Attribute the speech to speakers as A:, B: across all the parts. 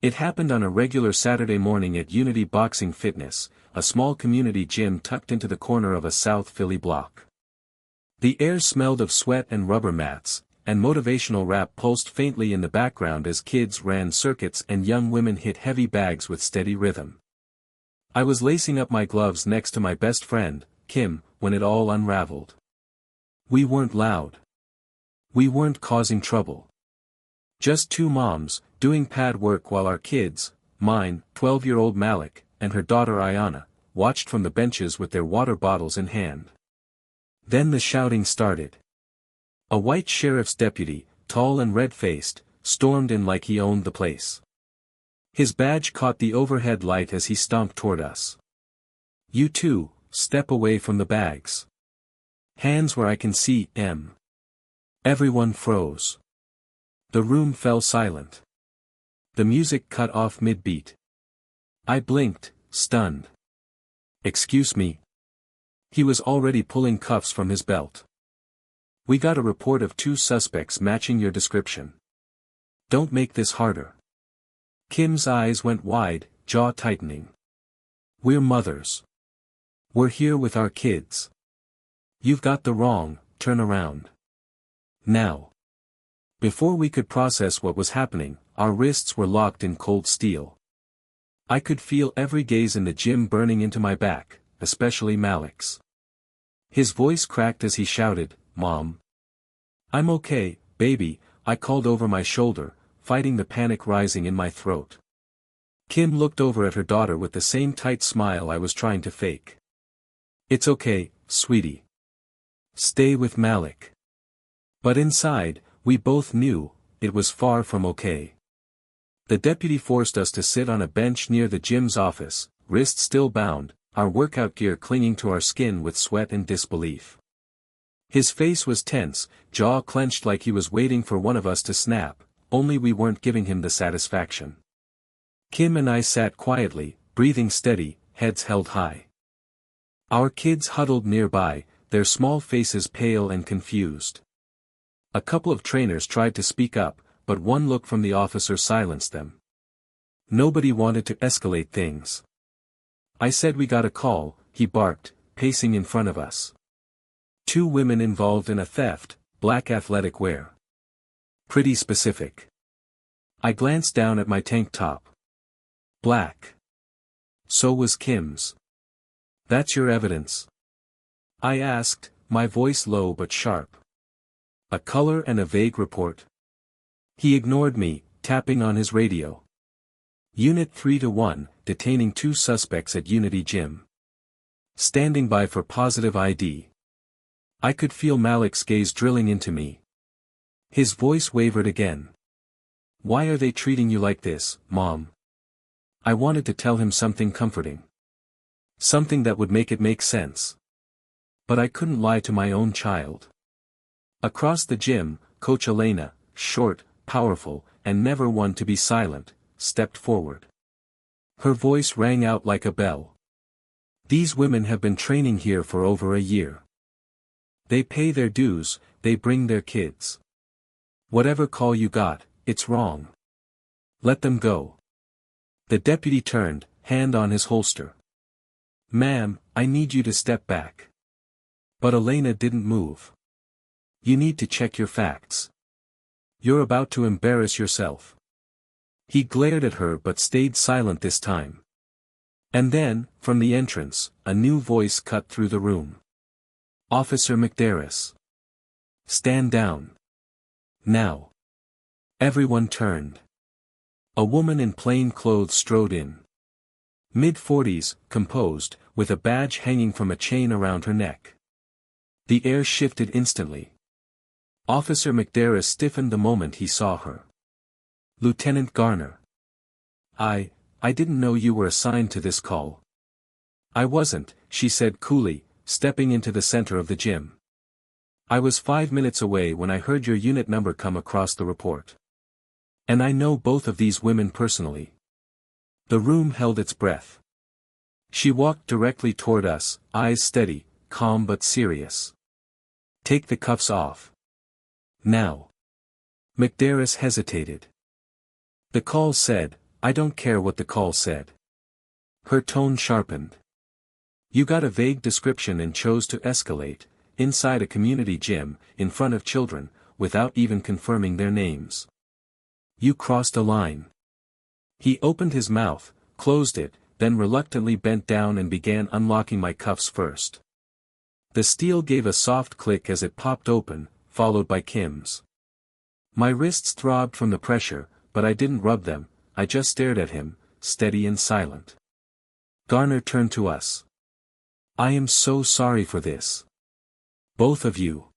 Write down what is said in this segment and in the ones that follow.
A: It happened on a regular Saturday morning at Unity Boxing Fitness, a small community gym tucked into the corner of a South Philly block. The air smelled of sweat and rubber mats, and motivational rap pulsed faintly in the background as kids ran circuits and young women hit heavy bags with steady rhythm. I was lacing up my gloves next to my best friend, Kim, when it all unraveled. We weren't loud. We weren't causing trouble. Just two moms, doing pad work while our kids, mine, 12-year-old Malik, and her daughter Ayana, watched from the benches with their water bottles in hand. Then the shouting started. A white sheriff's deputy, tall and red-faced, stormed in like he owned the place. His badge caught the overhead light as he stomped toward us. "You two, step away from the bags. Hands where I can see, M." Everyone froze. The room fell silent. The music cut off mid-beat. I blinked, stunned. "Excuse me." He was already pulling cuffs from his belt. "We got a report of two suspects matching your description. Don't make this harder." Kim's eyes went wide, jaw tightening. "We're mothers. We're here with our kids. You've got the wrong, turn around. Now." Before we could process what was happening, our wrists were locked in cold steel. I could feel every gaze in the gym burning into my back, especially Malik's. His voice cracked as he shouted, "Mom." "I'm okay, baby," I called over my shoulder, fighting the panic rising in my throat. Kim looked over at her daughter with the same tight smile I was trying to fake. "It's okay, sweetie. Stay with Malik." But inside, we both knew, it was far from okay. The deputy forced us to sit on a bench near the gym's office, wrists still bound, our workout gear clinging to our skin with sweat and disbelief. His face was tense, jaw clenched like he was waiting for one of us to snap, only we weren't giving him the satisfaction. Kim and I sat quietly, breathing steady, heads held high. Our kids huddled nearby, their small faces pale and confused. A couple of trainers tried to speak up, but one look from the officer silenced them. Nobody wanted to escalate things. I said we got a call, he barked, pacing in front of us. Two women involved in a theft, black athletic wear. Pretty specific. I glanced down at my tank top. Black. So was Kim's. "That's your evidence?" I asked, my voice low but sharp. "A color and a vague report?" He ignored me, tapping on his radio. "Unit 3-1, detaining two suspects at Unity Gym. Standing by for positive ID." I could feel Malik's gaze drilling into me. His voice wavered again. "Why are they treating you like this, Mom?" I wanted to tell him something comforting. Something that would make it make sense. But I couldn't lie to my own child. Across the gym, Coach Elena, short, powerful, and never one to be silent, stepped forward. Her voice rang out like a bell. "These women have been training here for over a year. They pay their dues, they bring their kids. Whatever call you got, it's wrong. Let them go." The deputy turned, hand on his holster. "Ma'am, I need you to step back." But Elena didn't move. "You need to check your facts. You're about to embarrass yourself." He glared at her but stayed silent this time. And then, from the entrance, a new voice cut through the room. "Officer McDarris. Stand down. Now." Everyone turned. A woman in plain clothes strode in. Mid-40s, composed, with a badge hanging from a chain around her neck. The air shifted instantly. Officer McDarris stiffened the moment he saw her. "Lieutenant Garner. I didn't know you were assigned to this call." "I wasn't," she said coolly, stepping into the center of the gym. "I was 5 minutes away when I heard your unit number come across the report. And I know both of these women personally." The room held its breath. She walked directly toward us, eyes steady, calm but serious. "Take the cuffs off. Now." McDarris hesitated. The call said, I don't care what the call said. Her tone sharpened. You got a vague description and chose to escalate, inside a community gym, in front of children, without even confirming their names. You crossed a line. He opened his mouth, closed it, then reluctantly bent down and began unlocking my cuffs first. The steel gave a soft click as it popped open, followed by Kim's. My wrists throbbed from the pressure, but I didn't rub them, I just stared at him, steady and silent. Garner turned to us. I am so sorry for this. Both of you.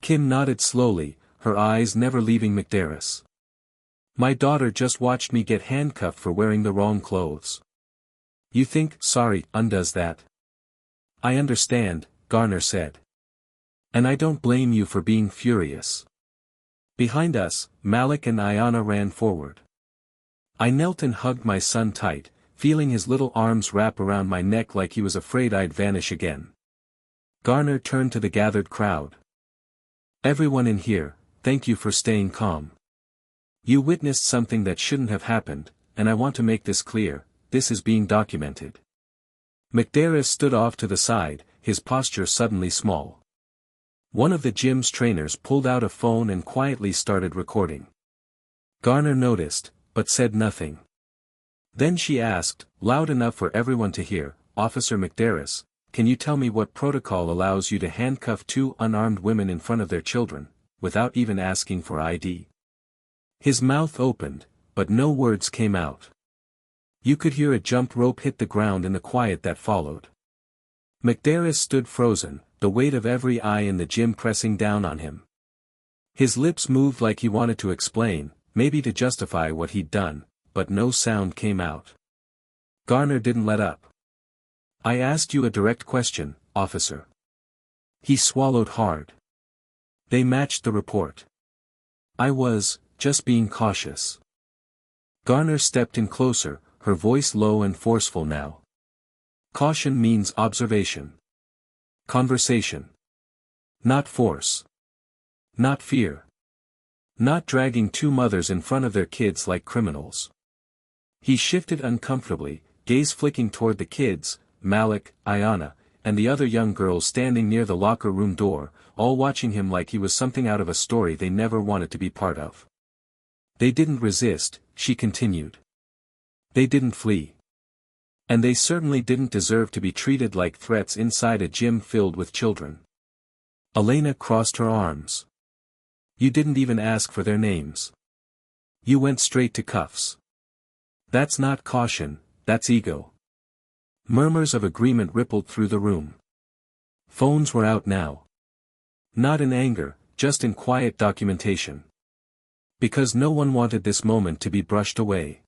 A: Kim nodded slowly, her eyes never leaving McDarris. My daughter just watched me get handcuffed for wearing the wrong clothes. You think sorry undoes that? I understand, Garner said. And I don't blame you for being furious. Behind us, Malik and Ayanna ran forward. I knelt and hugged my son tight, feeling his little arms wrap around my neck like he was afraid I'd vanish again. Garner turned to the gathered crowd. Everyone in here, thank you for staying calm. You witnessed something that shouldn't have happened, and I want to make this clear, this is being documented. McDarris stood off to the side, his posture suddenly small. One of the gym's trainers pulled out a phone and quietly started recording. Garner noticed, but said nothing. Then she asked, loud enough for everyone to hear, Officer McDarris, can you tell me what protocol allows you to handcuff two unarmed women in front of their children, without even asking for ID? His mouth opened, but no words came out. You could hear a jump rope hit the ground in the quiet that followed. McDarris stood frozen, the weight of every eye in the gym pressing down on him. His lips moved like he wanted to explain, maybe to justify what he'd done, but no sound came out. Garner didn't let up. I asked you a direct question, officer. He swallowed hard. They matched the report. I was just being cautious. Garner stepped in closer, her voice low and forceful now. Caution means observation. Conversation. Not force. Not fear. Not dragging two mothers in front of their kids like criminals. He shifted uncomfortably, gaze flicking toward the kids, Malik, Ayanna, and the other young girls standing near the locker room door, all watching him like he was something out of a story they never wanted to be part of. They didn't resist, she continued. They didn't flee. And they certainly didn't deserve to be treated like threats inside a gym filled with children. Elena crossed her arms. You didn't even ask for their names. You went straight to cuffs. That's not caution, that's ego. Murmurs of agreement rippled through the room. Phones were out now. Not in anger, just in quiet documentation. Because no one wanted this moment to be brushed away.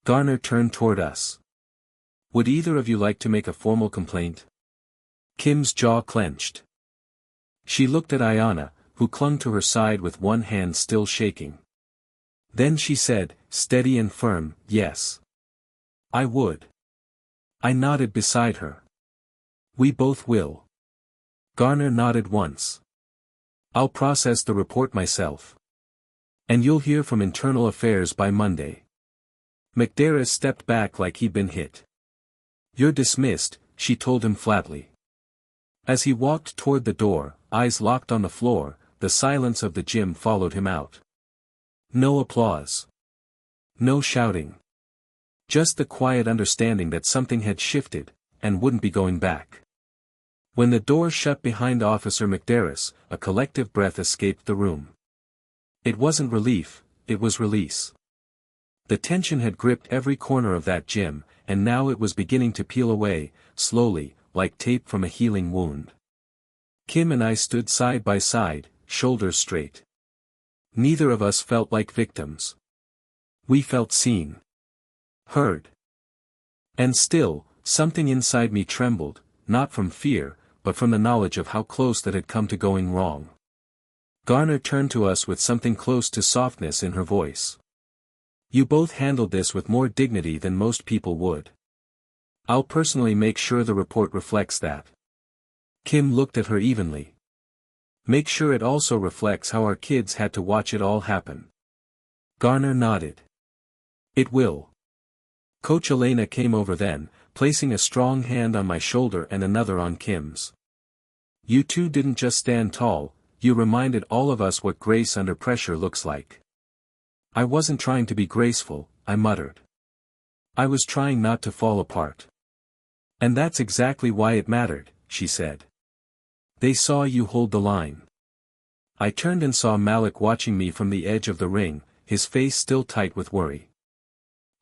A: Garner turned toward us. Would either of you like to make a formal complaint? Kim's jaw clenched. She looked at Ayanna, who clung to her side with one hand still shaking. Then she said, steady and firm, yes. I would. I nodded beside her. We both will. Garner nodded once. I'll process the report myself. And you'll hear from Internal Affairs by Monday. McDarris stepped back like he'd been hit. You're dismissed, she told him flatly. As he walked toward the door, eyes locked on the floor, the silence of the gym followed him out. No applause. No shouting. Just the quiet understanding that something had shifted, and wouldn't be going back. When the door shut behind Officer McDarris, a collective breath escaped the room. It wasn't relief, it was release. The tension had gripped every corner of that gym, and now it was beginning to peel away, slowly, like tape from a healing wound. Kim and I stood side by side, shoulders straight. Neither of us felt like victims. We felt seen. Heard. And still, something inside me trembled, not from fear, but from the knowledge of how close that had come to going wrong. Garner turned to us with something close to softness in her voice. You both handled this with more dignity than most people would. I'll personally make sure the report reflects that. Kim looked at her evenly. Make sure it also reflects how our kids had to watch it all happen. Garner nodded. It will. Coach Elena came over then, placing a strong hand on my shoulder and another on Kim's. You two didn't just stand tall, you reminded all of us what grace under pressure looks like. I wasn't trying to be graceful, I muttered. I was trying not to fall apart. And that's exactly why it mattered, she said. They saw you hold the line. I turned and saw Malik watching me from the edge of the ring, his face still tight with worry.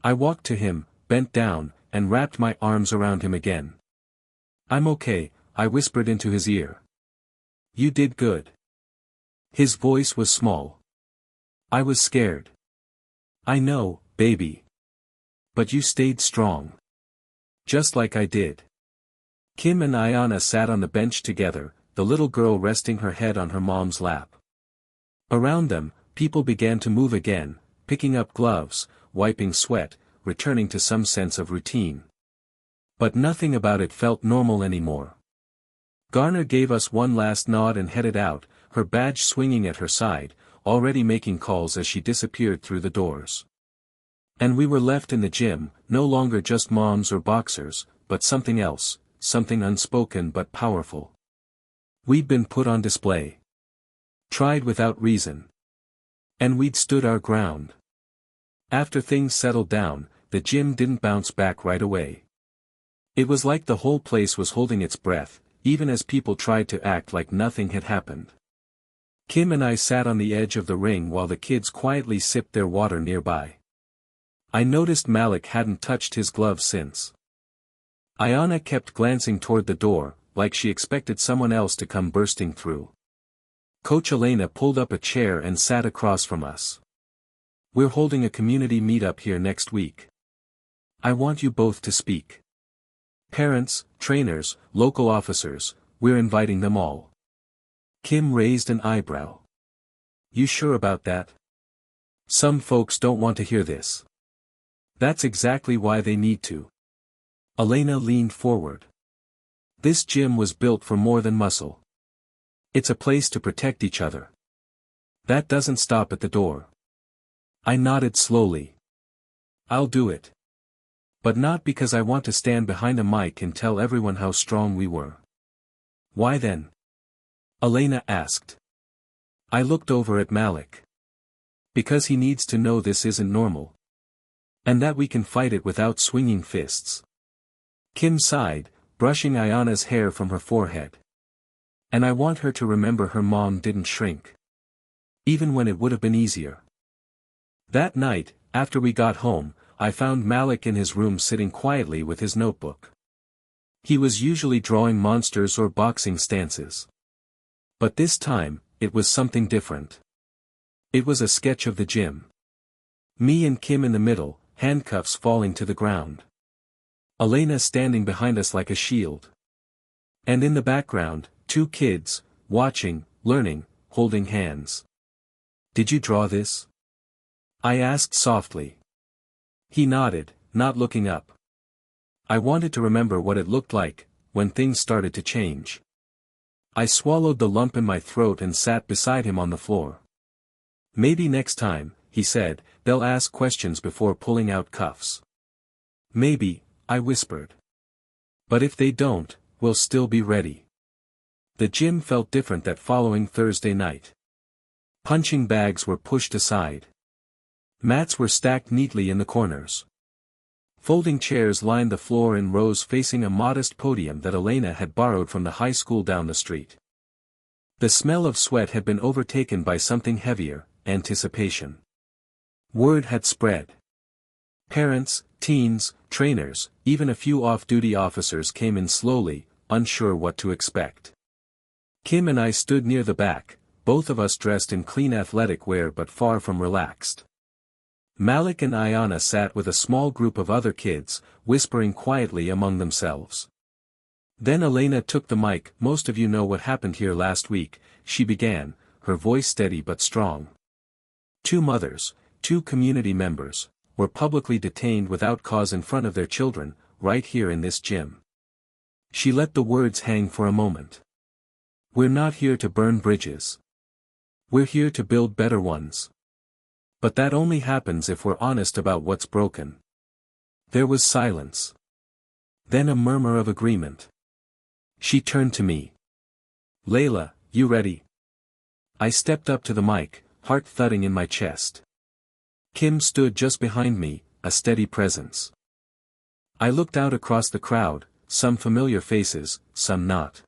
A: I walked to him, bent down, and wrapped my arms around him again. I'm okay, I whispered into his ear. You did good. His voice was small. I was scared. I know, baby. But you stayed strong. Just like I did. Kim and Ayana sat on the bench together, the little girl resting her head on her mom's lap. Around them, people began to move again, picking up gloves, wiping sweat, returning to some sense of routine. But nothing about it felt normal anymore. Garner gave us one last nod and headed out, her badge swinging at her side, already making calls as she disappeared through the doors. And we were left in the gym, no longer just moms or boxers, but something else, something unspoken but powerful. We'd been put on display. Tried without reason. And we'd stood our ground. After things settled down, the gym didn't bounce back right away. It was like the whole place was holding its breath, even as people tried to act like nothing had happened. Kim and I sat on the edge of the ring while the kids quietly sipped their water nearby. I noticed Malik hadn't touched his gloves since. Ayana kept glancing toward the door, like she expected someone else to come bursting through. Coach Elena pulled up a chair and sat across from us. We're holding a community meetup here next week. I want you both to speak. Parents, trainers, local officers, we're inviting them all. Kim raised an eyebrow. You sure about that? Some folks don't want to hear this. That's exactly why they need to. Elena leaned forward. This gym was built for more than muscle. It's a place to protect each other. That doesn't stop at the door. I nodded slowly. I'll do it. But not because I want to stand behind a mic and tell everyone how strong we were. Why then? Elena asked. I looked over at Malik. Because he needs to know this isn't normal. And that we can fight it without swinging fists. Kim sighed, brushing Ayana's hair from her forehead. And I want her to remember her mom didn't shrink. Even when it would have been easier. That night, after we got home, I found Malik in his room sitting quietly with his notebook. He was usually drawing monsters or boxing stances. But this time, it was something different. It was a sketch of the gym. Me and Kim in the middle, handcuffs falling to the ground. Elena standing behind us like a shield. And in the background, two kids, watching, learning, holding hands. Did you draw this? I asked softly. He nodded, not looking up. I wanted to remember what it looked like, when things started to change. I swallowed the lump in my throat and sat beside him on the floor. Maybe next time, he said, they'll ask questions before pulling out cuffs. Maybe, I whispered. But if they don't, we'll still be ready. The gym felt different that following Thursday night. Punching bags were pushed aside. Mats were stacked neatly in the corners. Folding chairs lined the floor in rows facing a modest podium that Elena had borrowed from the high school down the street. The smell of sweat had been overtaken by something heavier, anticipation. Word had spread. Parents, teens, trainers, even a few off-duty officers came in slowly, unsure what to expect. Kim and I stood near the back, both of us dressed in clean athletic wear but far from relaxed. Malik and Ayana sat with a small group of other kids, whispering quietly among themselves. Then Elena took the mic. Most of you know what happened here last week, she began, her voice steady but strong. 2 mothers, 2 community members, were publicly detained without cause in front of their children, right here in this gym. She let the words hang for a moment. We're not here to burn bridges. We're here to build better ones. But that only happens if we're honest about what's broken. There was silence. Then a murmur of agreement. She turned to me. "Layla, you ready?" I stepped up to the mic, heart thudding in my chest. Kim stood just behind me, a steady presence. I looked out across the crowd, some familiar faces, some not.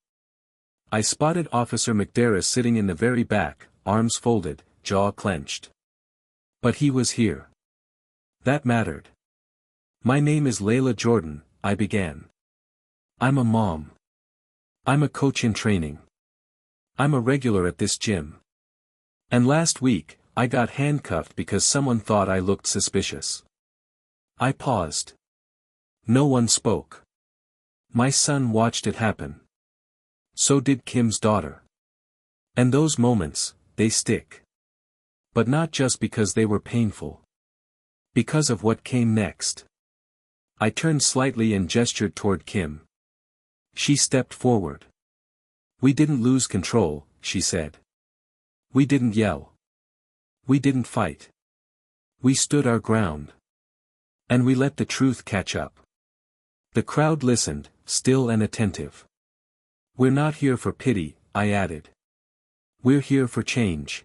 A: I spotted Officer McDarris sitting in the very back, arms folded, jaw clenched. But he was here. That mattered. "My name is Layla Jordan," I began. "I'm a mom. I'm a coach in training. I'm a regular at this gym. And last week, I got handcuffed because someone thought I looked suspicious." I paused. No one spoke. My son watched it happen. So did Kim's daughter. And those moments, they stick. But not just because they were painful. Because of what came next. I turned slightly and gestured toward Kim. She stepped forward. "We didn't lose control," she said. "We didn't yell. We didn't fight. We stood our ground. And we let the truth catch up." The crowd listened, still and attentive. "We're not here for pity," I added. "We're here for change.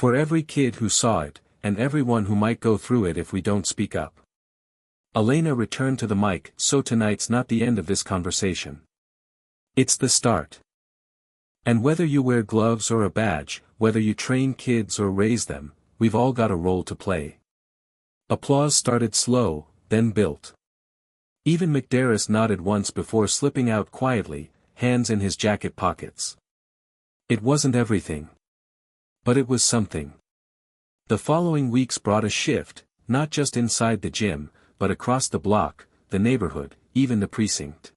A: For every kid who saw it, and everyone who might go through it if we don't speak up." Elena returned to the mic. "So tonight's not the end of this conversation. It's the start. And whether you wear gloves or a badge, whether you train kids or raise them, we've all got a role to play." Applause started slow, then built. Even McDarris nodded once before slipping out quietly, hands in his jacket pockets. It wasn't everything. But it was something. The following weeks brought a shift, not just inside the gym, but across the block, the neighborhood, even the precinct.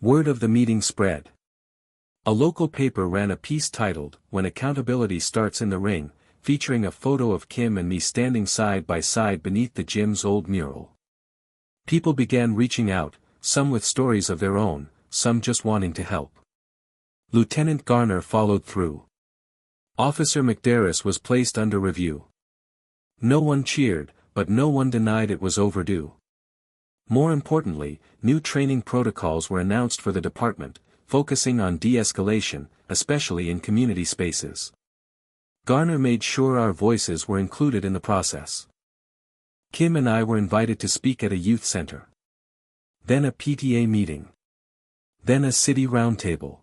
A: Word of the meeting spread. A local paper ran a piece titled, "When Accountability Starts in the Ring," featuring a photo of Kim and me standing side by side beneath the gym's old mural. People began reaching out, some with stories of their own, some just wanting to help. Lieutenant Garner followed through. Officer McDarris was placed under review. No one cheered, but no one denied it was overdue. More importantly, new training protocols were announced for the department, focusing on de-escalation, especially in community spaces. Garner made sure our voices were included in the process. Kim and I were invited to speak at a youth center. Then a PTA meeting. Then a city roundtable.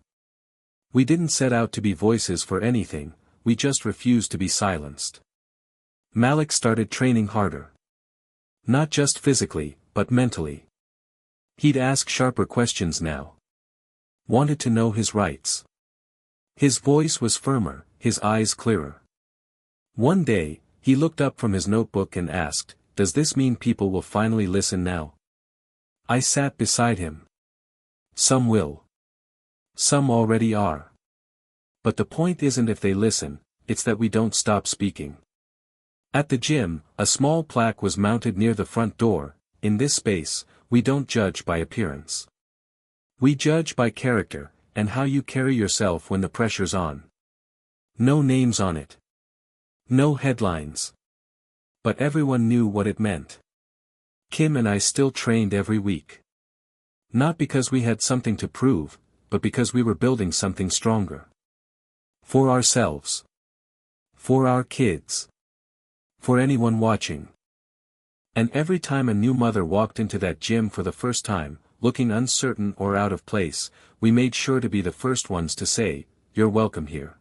A: We didn't set out to be voices for anything, we just refused to be silenced. Malik started training harder. Not just physically, but mentally. He'd ask sharper questions now. Wanted to know his rights. His voice was firmer, his eyes clearer. One day, he looked up from his notebook and asked, "Does this mean people will finally listen now?" I sat beside him. Some will. Some already are. But the point isn't if they listen, it's that we don't stop speaking. At the gym, a small plaque was mounted near the front door. "In this space, we don't judge by appearance. We judge by character, and how you carry yourself when the pressure's on." No names on it. No headlines. But everyone knew what it meant. Kim and I still trained every week. Not because we had something to prove, but because we were building something stronger. For ourselves. For our kids. For anyone watching. And every time a new mother walked into that gym for the first time, looking uncertain or out of place, we made sure to be the first ones to say, "You're welcome here."